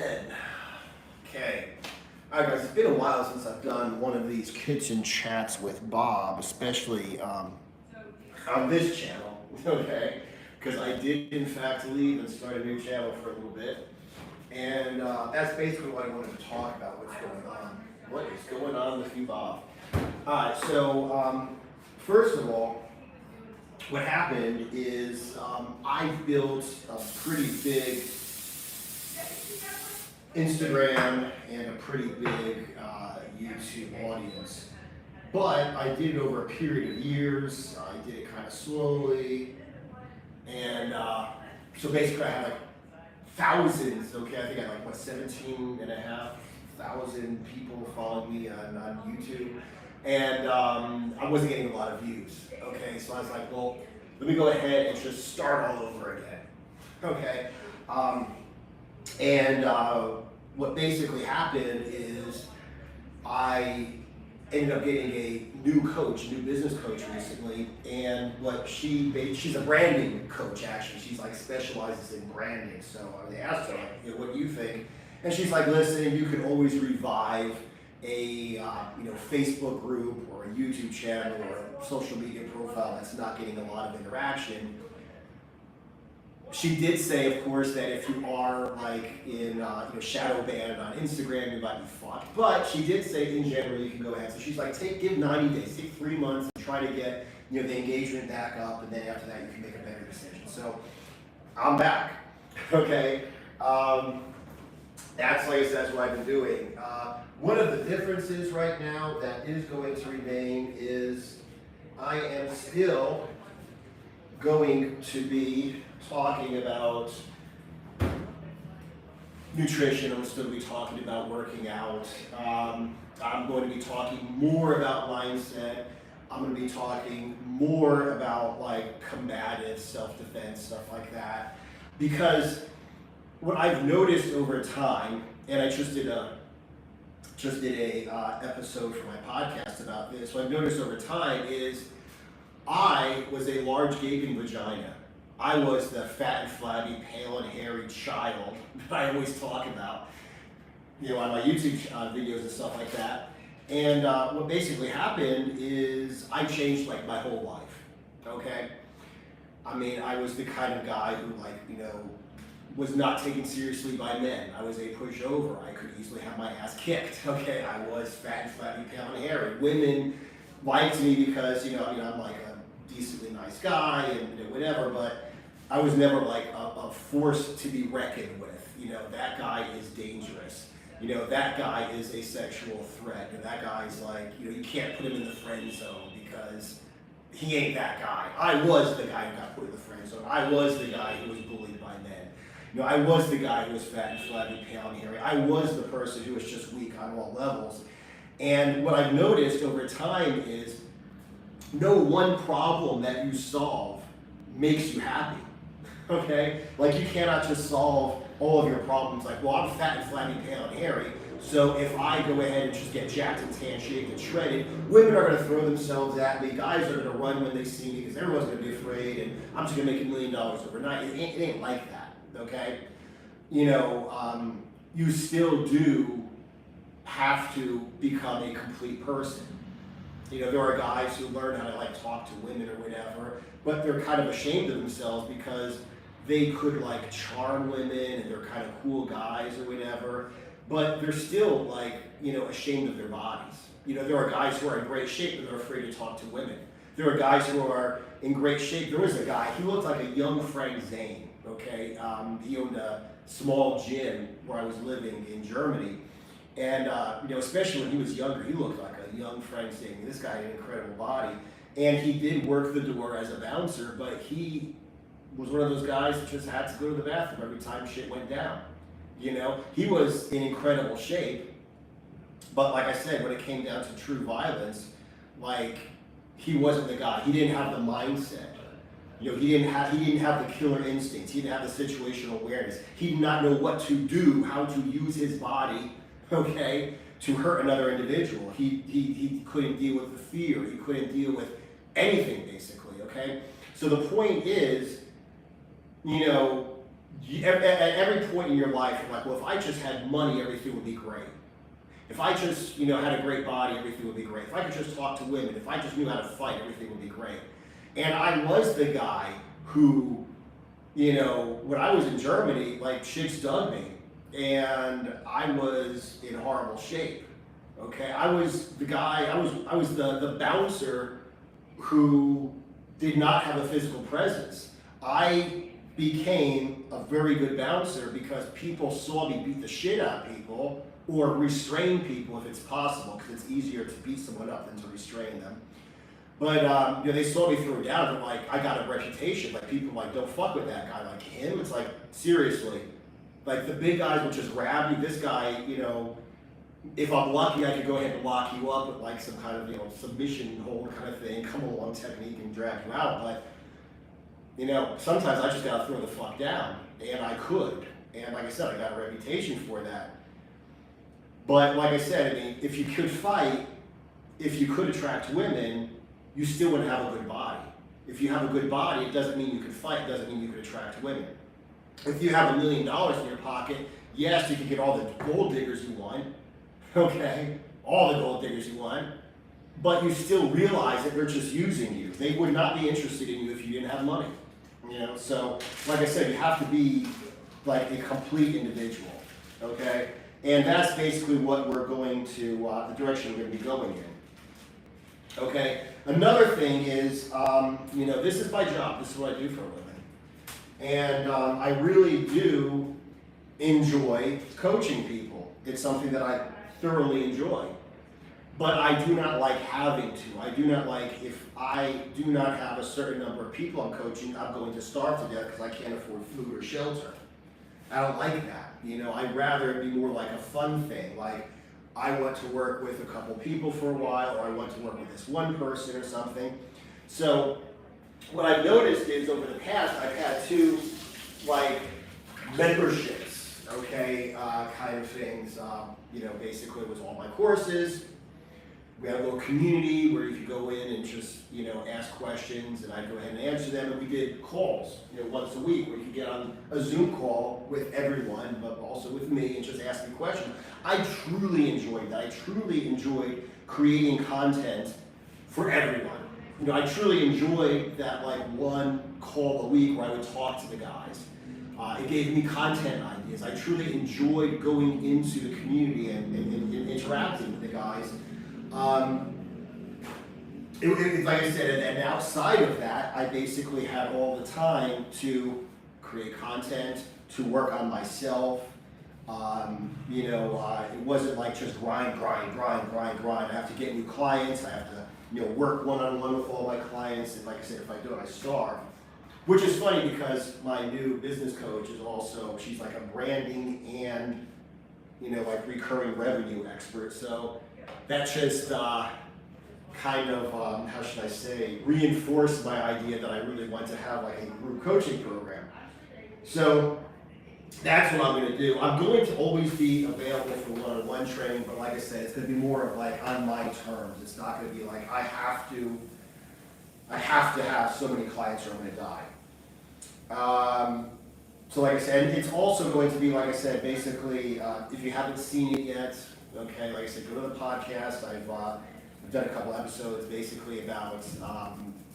in. Okay. All right, guys, it's been a while since I've done one of these kitchen chats with Bob, especially on this channel, okay? Because I did, in fact, leave and start a new channel for a little bit. And that's basically what I wanted to talk about, what's going on. What is going on with you, Bob? All right, so first of all, what happened is I built a pretty big Instagram and a pretty big YouTube audience. But I did it over a period of years. I did it kind of slowly. And so basically I had like thousands, okay? I think I had like, 17,500 people following me on YouTube. And I wasn't getting a lot of views, okay? So I was like, well, let me go ahead and just start all over again, okay? What basically happened is I ended up getting a new business coach recently, and she's a branding coach actually. She's like specializes in branding. So they asked her, like, what do you think? And she's like, listen, you can always revive a Facebook group or a YouTube channel or a social media profile that's not getting a lot of interaction. She did say, of course, that if you are like in shadow banned on Instagram, you might be fucked. But she did say in general you can go ahead. So she's like, give 90 days, take 3 months, and try to get the engagement back up, and then after that you can make a better decision. So I'm back. Okay. That's like I said, that's what I've been doing. One of the differences right now that is going to remain is I am still going to be talking about nutrition. I'm still going to be talking about working out. I'm going to be talking more about mindset. I'm going to be talking more about like combative self-defense, stuff like that. Because what I've noticed over time, and I just did a episode for my podcast about this, what I've noticed over time is I was a large gaping vagina. I was the fat and flabby, pale and hairy child that I always talk about, on my YouTube videos and stuff like that. And what basically happened is I changed like my whole life, okay? I mean, I was the kind of guy who was not taken seriously by men. I was a pushover. I could easily have my ass kicked, okay? I was fat and flabby, pale and hairy. Women liked me because, I'm like a decently nice guy and whatever, but I was never like a force to be reckoned with. That guy is dangerous. That guy is a sexual threat. And that guy's like, you can't put him in the friend zone because he ain't that guy. I was the guy who got put in the friend zone. I was the guy who was bullied by men. I was the guy who was fat and flabby, pale and hairy. I was the person who was just weak on all levels. And what I've noticed over time is no one problem that you solve makes you happy, okay? Like you cannot just solve all of your problems like, well, I'm fat and flabby, pale and hairy, so if I go ahead and just get jacked and tan, shaved and shredded, women are gonna throw themselves at me, guys are gonna run when they see me because everyone's gonna be afraid and I'm just gonna make $1 million overnight. It ain't like that, okay? You still do have to become a complete person. There are guys who learn how to talk to women or whatever, but they're kind of ashamed of themselves because they could charm women and they're kind of cool guys or whatever, but they're still ashamed of their bodies. There are guys who are in great shape but they're afraid to talk to women. There are guys who are in great shape. There was a guy, he looked like a young Frank Zane, okay? He owned a small gym where I was living in Germany. And, especially when he was younger, he looked like a young Frank Zane. This guy had an incredible body. And he did work the door as a bouncer, but he was one of those guys that just had to go to the bathroom every time shit went down. He was in incredible shape. But like I said, when it came down to true violence, he wasn't the guy. He didn't have the mindset. He didn't have the killer instincts. He didn't have the situational awareness. He did not know what to do, how to use his body, okay, to hurt another individual. He couldn't deal with the fear. He couldn't deal with anything, basically, okay? So the point is, at every point in your life, you're like, well, if I just had money, everything would be great. If I just, had a great body, everything would be great. If I could just talk to women, if I just knew how to fight, everything would be great. And I was the guy who, when I was in Germany, like, chicks dug me, and I was in horrible shape. Okay, I was the guy. I was the bouncer who did not have a physical presence. I became a very good bouncer because people saw me beat the shit out of people or restrain people if it's possible, because it's easier to beat someone up than to restrain them. But they saw me throw down, and like, I got a reputation. Like, people were like, don't fuck with that guy. Like him, it's like, seriously. Like, the big guys will just grab you. This guy, if I'm lucky, I could go ahead and lock you up with like some kind of, submission hold kind of thing, come along technique and drag you out. But, sometimes I just gotta throw the fuck down, and I could. And like I said, I got a reputation for that. But like I said, if you could fight, if you could attract women, you still wouldn't have a good body. If you have a good body, it doesn't mean you can fight, it doesn't mean you can attract women. If you have $1 million in your pocket, yes, you can get all the gold diggers you want, okay? All the gold diggers you want, but you still realize that they're just using you. They would not be interested in you if you didn't have money. So like I said, you have to be like a complete individual, okay? And that's basically what we're going to, the direction we're going to be going in. Okay, another thing is, this is my job, this is what I do for a living. And I really do enjoy coaching people. It's something that I thoroughly enjoy. But I do not like having to. I do not like, if I do not have a certain number of people I'm coaching, I'm going to starve to death because I can't afford food or shelter. I don't like that. I'd rather it be more like a fun thing. Like, I want to work with a couple people for a while, or I want to work with this one person or something. So what I've noticed is over the past, I've had two like memberships, okay, kind of things. Basically it was all my courses. We had a little community where you could go in and just, ask questions, and I'd go ahead and answer them. And we did calls, once a week, where you could get on a Zoom call with everyone, but also with me, and just ask me questions. I truly enjoyed that. I truly enjoyed creating content for everyone. I truly enjoyed that like one call a week where I would talk to the guys. It gave me content ideas. I truly enjoyed going into the community and interacting with the guys. Like I said, and outside of that, I basically had all the time to create content, to work on myself. It wasn't like just grind. I have to get new clients. I have to, work one-on-one with all my clients. And like I said, if I don't, I starve. Which is funny because my new business coach is also, she's like a branding and, like recurring revenue expert. So that just kind of, how should I say, reinforced my idea that I really want to have like a group coaching program. So that's what I'm going to do. I'm going to always be available for one-on-one training, but like I said, it's going to be more of like on my terms. It's not going to be like I have to have so many clients or I'm going to die. So like I said, it's also going to be, like I said, basically, if you haven't seen it yet, okay, like I said, go to the podcast. I've done a couple episodes basically about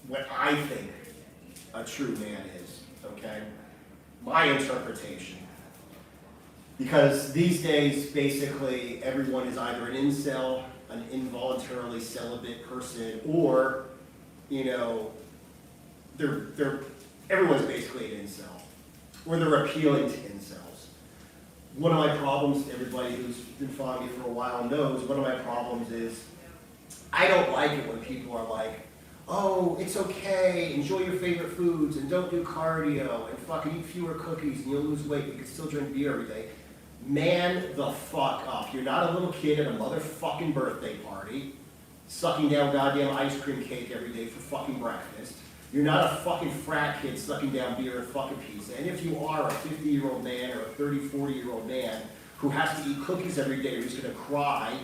what I think a true man is, okay? My interpretation. Because these days, basically, everyone is either an incel, an involuntarily celibate person, or, everyone's basically an incel, or they're appealing to incels. One of my problems, everybody who's been following me for a while knows, one of my problems is I don't like it when people are like, oh, it's okay, enjoy your favorite foods, and don't do cardio, and fucking eat fewer cookies, and you'll lose weight, but you can still drink beer every day. Man the fuck up. You're not a little kid at a motherfucking birthday party, sucking down goddamn ice cream cake every day for fucking breakfast. You're not a fucking frat kid sucking down beer and fucking pizza. And if you are a 50-year-old man or a 30, 40-year-old man who has to eat cookies every day or he's gonna cry,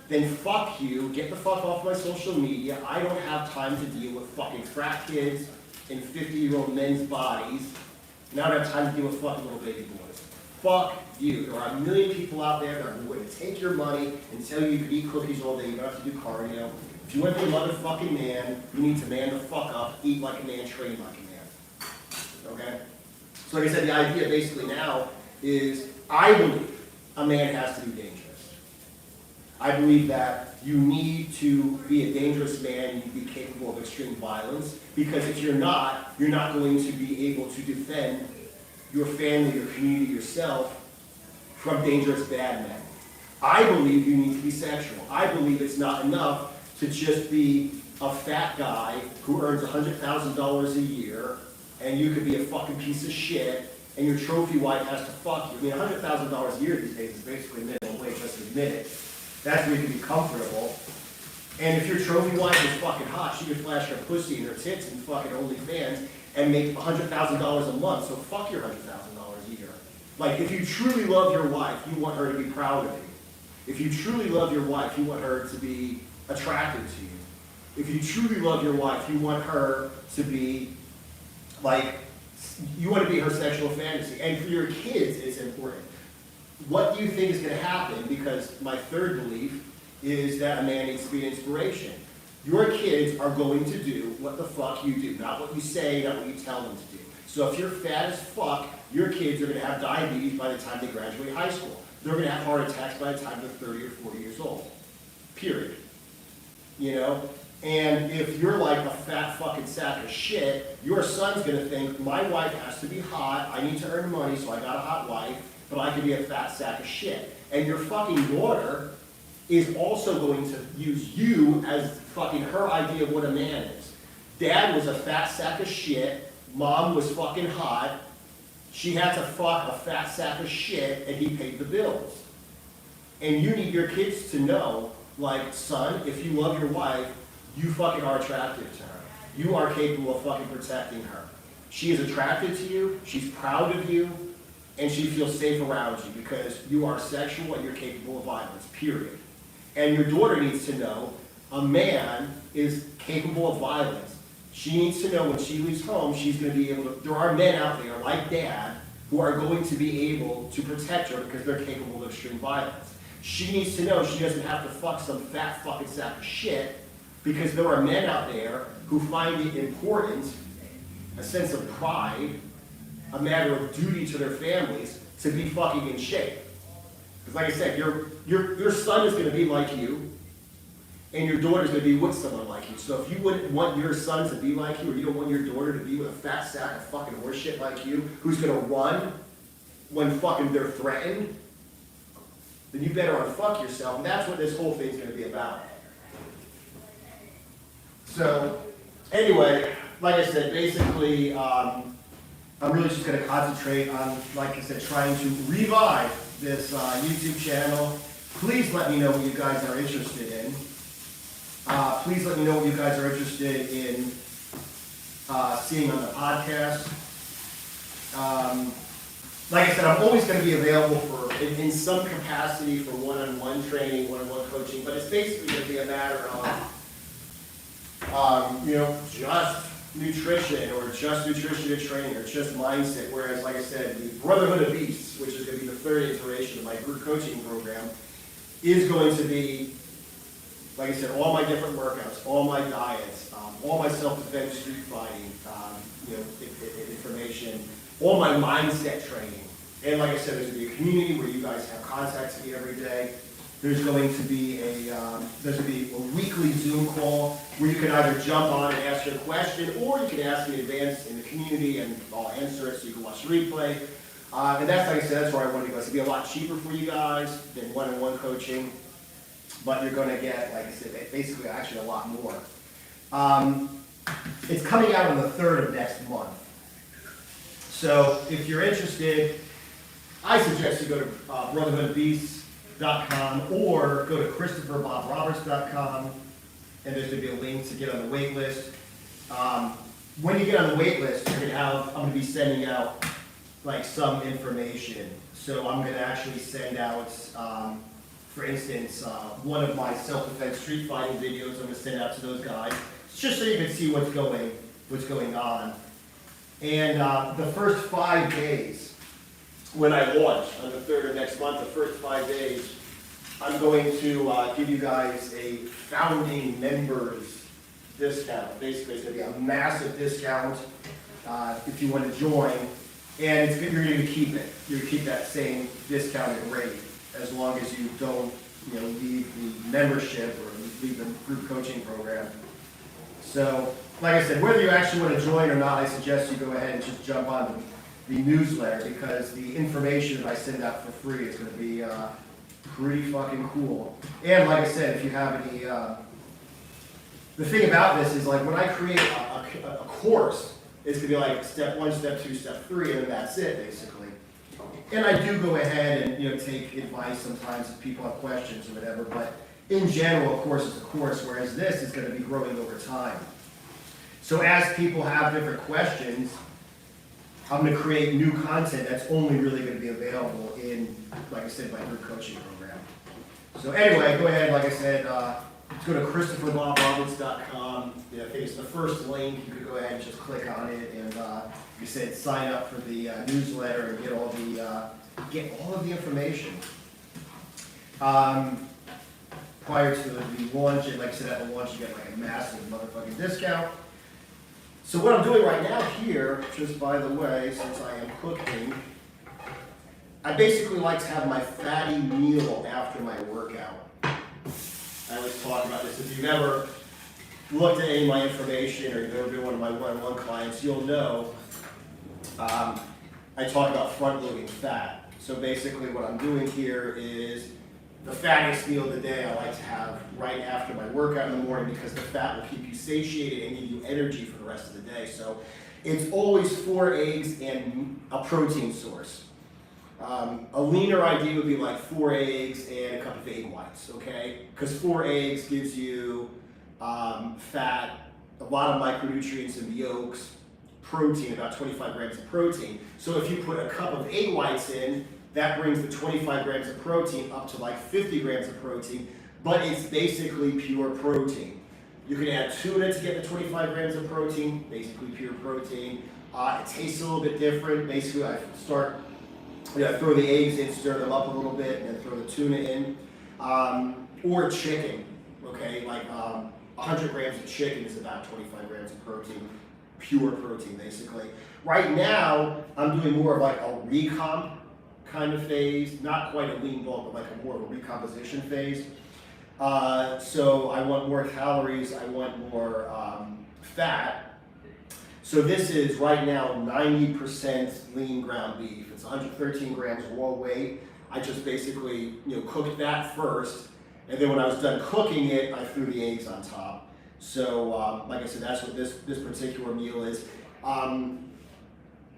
then fuck you, get the fuck off my social media. I don't have time to deal with fucking frat kids and 50-year-old men's bodies And I don't have time to deal with fucking little baby boys. Fuck you. There are a million people out there that are going to take your money and tell you can eat cookies all day, you don't have to do cardio. If you want to be a motherfucking man, you need to man the fuck up, eat like a man, train like a man. Okay? So like I said, the idea basically now is I believe a man has to be dangerous. I believe that you need to be a dangerous man, you need to be capable of extreme violence, because if you're not going to be able to defend your family, your community, yourself from dangerous bad men. I believe you need to be sexual. I believe it's not enough to just be a fat guy who earns $100,000 a year, and you could be a fucking piece of shit, and your trophy wife has to fuck you. I mean, $100,000 a year these days is basically minimum wage, let's admit it. That's where you can be comfortable. And if your trophy wife is fucking hot, she could flash her pussy and her tits and fucking OnlyFans and make $100,000 a month, so fuck your $100,000 a year. Like, if you truly love your wife, you want her to be proud of you. If you truly love your wife, you want her to be attracted to you. If you truly love your wife, you want her to be, like, you want to be her sexual fantasy. And for your kids, it's important. What do you think is going to happen? Because my third belief is that a man needs to be an inspiration. Your kids are going to do what the fuck you do, not what you say, not what you tell them to do. So if you're fat as fuck, your kids are going to have diabetes by the time they graduate high school. They're going to have heart attacks by the time they're 30 or 40 years old. Period. You know? And if you're like a fat fucking sack of shit, your son's going to think, my wife has to be hot, I need to earn money, so I got a hot wife, but I can be a fat sack of shit. And your fucking daughter is also going to use you as fucking her idea of what a man is. Dad was a fat sack of shit, mom was fucking hot, she had to fuck a fat sack of shit, and he paid the bills. And you need your kids to know, like, son, if you love your wife, you fucking are attractive to her. You are capable of fucking protecting her. She is attracted to you, she's proud of you, and she feels safe around you because you are sexual and you're capable of violence, period. And your daughter needs to know a man is capable of violence. She needs to know when she leaves home, she's going to be able to, there are men out there like dad who are going to be able to protect her because they're capable of extreme violence. She needs to know she doesn't have to fuck some fat fucking sack of shit because there are men out there who find it important, a sense of pride, a matter of duty to their families to be fucking in shape. Because like I said, your son is going to be like you, and your daughter's going to be with someone like you. So if you wouldn't want your son to be like you, or you don't want your daughter to be with a fat sack of fucking horseshit like you, who's going to run when fucking they're threatened, then you better unfuck yourself. And that's what this whole thing's going to be about. So, anyway, like I said, basically, I'm really just going to concentrate on, like I said, trying to revive this YouTube channel. Please let me know what you guys are interested in. Please let me know what you guys are interested in seeing on the podcast. Like I said, I'm always going to be available for, in some capacity, for one-on-one training, one-on-one coaching, but it's basically going to be a matter of, just nutrition, or just nutrition and training, or just mindset. Whereas, like I said, the Brotherhood of Beasts, which is going to be the third iteration of my group coaching program, is going to be, like I said, all my different workouts, all my diets, all my self-defense, street fighting, information, all my mindset training. And like I said, there's going to be a community where you guys have contact with me every day. There's going to be a weekly Zoom call where you can either jump on and ask your question, or you can ask in advance in the community and I'll answer it so you can watch the replay. And that's, like I said, that's where I want to go. It's going to be a lot cheaper for you guys than one-on-one coaching, but you're going to get, like I said, basically actually a lot more. It's coming out on the 3rd of next month. So if you're interested, I suggest you go to brotherhoodofbeasts.com or go to ChristopherBobRoberts.com, and there's going to be a link to get on the wait list. When you get on the wait list, I'm going to be sending out like some information. So I'm going to actually send out, for instance, one of my self-defense street fighting videos. I'm going to send out to those guys just so you can see what's going on. And the first 5 days, when I launch on the 3rd of next month, the first 5 days, I'm going to give you guys a founding members discount. Basically, it's going to be a massive discount if you want to join, and you're going to keep it. You're going to keep that same discounted rate as long as you don't, leave the membership or leave the group coaching program. So, like I said, whether you actually want to join or not, I suggest you go ahead and just jump on the newsletter, because the information that I send out for free is going to be pretty fucking cool. And like I said, if you have any, the thing about this is, like, when I create a course, it's going to be like step 1, step 2, step 3, and then that's it, basically. And I do go ahead and, take advice sometimes if people have questions or whatever, but in general, of course, it's a course, whereas this is going to be growing over time. So as people have different questions, I'm going to create new content that's only really going to be available in, like I said, my group coaching program. So anyway, go ahead, like I said, let's go to ChristopherBobRoberts.com. I think it's the first link. You could go ahead and just click on it, and like I said, sign up for the newsletter and get all of the information. Prior to the launch, and like I said, at the launch, you get like a massive motherfucking discount. So what I'm doing right now here, just by the way, since I am cooking, I basically like to have my fatty meal after my workout. I always talk about this. If you've ever looked at any of my information, or you've ever been one of my one-on-one clients, you'll know I talk about front-loading fat. So basically what I'm doing here is the fattiest meal of the day I like to have right after my workout in the morning, because the fat will keep you satiated and give you energy for the rest of the day. So it's always 4 eggs and a protein source. A leaner idea would be like 4 eggs and a cup of egg whites, okay? Because 4 eggs gives you fat, a lot of micronutrients in the yolks, protein, about 25 grams of protein. So if you put a cup of egg whites in, that brings the 25 grams of protein up to like 50 grams of protein, but it's basically pure protein. You can add tuna to get the 25 grams of protein, basically pure protein. It tastes a little bit different. Basically, I throw the eggs in, stir them up a little bit, and then throw the tuna in. Or chicken, okay? Like 100 grams of chicken is about 25 grams of protein, pure protein, basically. Right now, I'm doing more of like a recomp kind of phase, not quite a lean bulk, but like a more of a recomposition phase. So I want more calories, I want more fat. So this is right now 90% lean ground beef. It's 113 grams raw weight. I just basically cooked that first, and then when I was done cooking it, I threw the eggs on top. So like I said, that's what this particular meal is. I've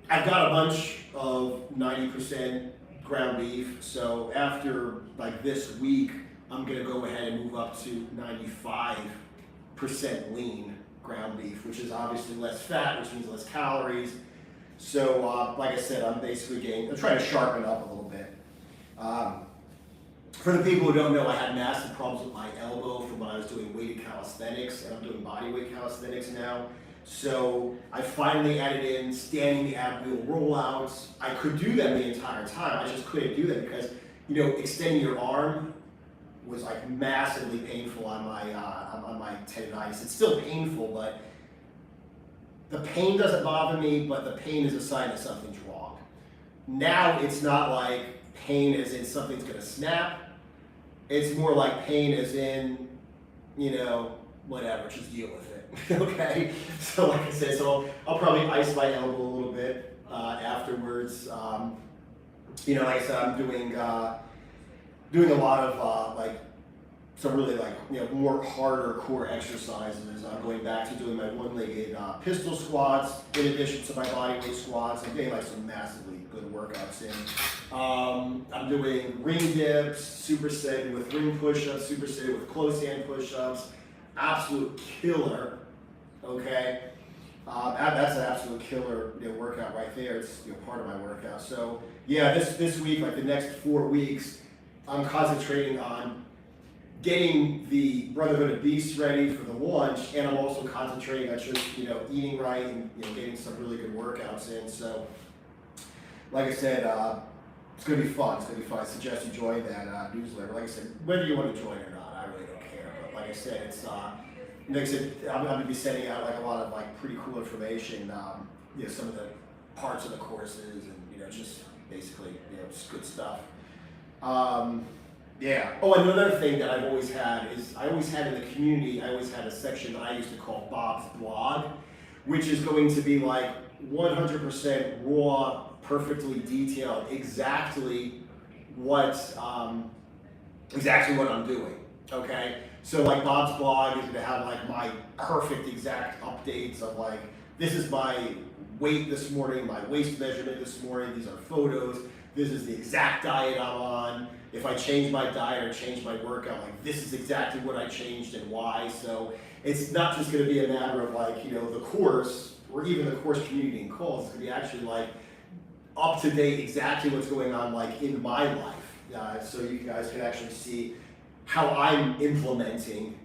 got a bunch of 90% ground beef, so after like this week, I'm gonna go ahead and move up to 95% lean ground beef, which is obviously less fat, which means less calories. So like I said, I'm trying to sharpen up a little bit. For the people who don't know, I had massive problems with my elbow from when I was doing weighted calisthenics, and I'm doing bodyweight calisthenics now. So I finally added in standing ab wheel rollouts. I could do them the entire time. I just couldn't do them because, extending your arm was like massively painful on my tendonitis. It's still painful, but the pain doesn't bother me, but the pain is a sign that something's wrong. Now it's not like pain as in something's gonna snap. It's more like pain as in, whatever, just deal with it. Okay, so like I said, I'll probably ice my elbow a little bit afterwards. Like I said, I'm doing a lot of some really more harder core exercises. I'm going back to doing my one-legged pistol squats in addition to my bodyweight squats. I'm getting some massively good workouts in. I'm doing ring dips, superset with ring push-ups, superset with close hand push-ups. Absolute killer. Okay, that's an absolute killer workout right there. It's part of my workout. So yeah, this week, like the next 4 weeks, I'm concentrating on getting the Brotherhood of Beasts ready for the launch, and I'm also concentrating on just, eating right and, getting some really good workouts in. So, like I said, it's going to be fun. It's going to be fun. I suggest you join that newsletter. Like I said, whether you want to join or not, I really don't care. But like I said, it's like I said, I'm going to be sending out like a lot of like pretty cool information. Some of the parts of the courses and just basically just good stuff. Yeah. Oh, and another thing that I've always had is I always had in the community. I always had a section I used to call Bob's Blog, which is going to be like 100% raw, perfectly detailed, exactly what I'm doing. Okay. So like Bob's Blog is going to have like my perfect exact updates of like, this is my weight this morning, my waist measurement this morning, these are photos, this is the exact diet I'm on. If I change my diet or change my workout, like this is exactly what I changed and why. So it's not just going to be a matter of like, the course or even the course community and calls. It's going to be actually like up to date exactly what's going on like in my life. So you guys can actually see how I'm implementing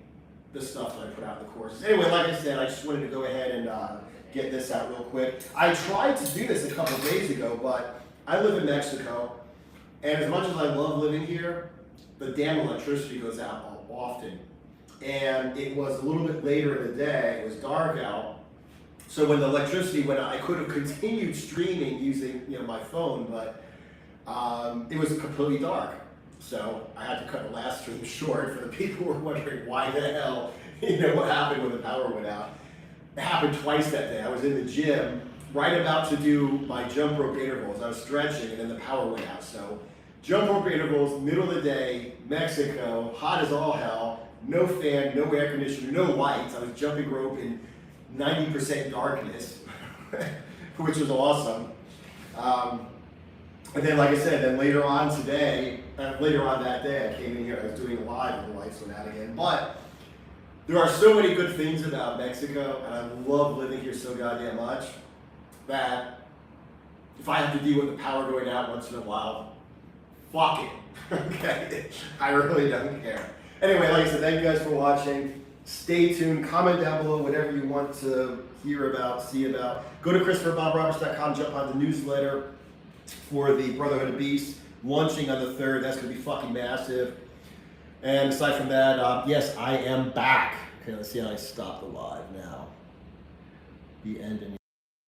the stuff that I put out in the courses. Anyway, like I said, I just wanted to go ahead and get this out real quick. I tried to do this a couple of days ago, but I live in Mexico, and as much as I love living here, the damn electricity goes out often. And it was a little bit later in the day, it was dark out, so when the electricity went out, I could have continued streaming using my phone, but it was completely dark. So I had to cut the last stream short for the people who were wondering why the hell, what happened when the power went out. It happened twice that day. I was in the gym, right about to do my jump rope intervals. I was stretching and then the power went out. So jump rope intervals, middle of the day, Mexico, hot as all hell, no fan, no air conditioner, no lights. I was jumping rope in 90% darkness, which was awesome. And then, like I said, then later on that day, I came in here, I was doing a live and the lights went out again. But there are so many good things about Mexico, and I love living here so goddamn much, that if I have to deal with the power going out once in a while, fuck it, okay? I really don't care. Anyway, like I said, thank you guys for watching. Stay tuned, comment down below whatever you want to hear about, see about. Go to ChristopherBobRoberts.com, jump on the newsletter for the Brotherhood of Beasts, launching on the 3rd. That's going to be fucking massive. And aside from that, yes, I am back. Okay, let's see how I stop the live now. The ending.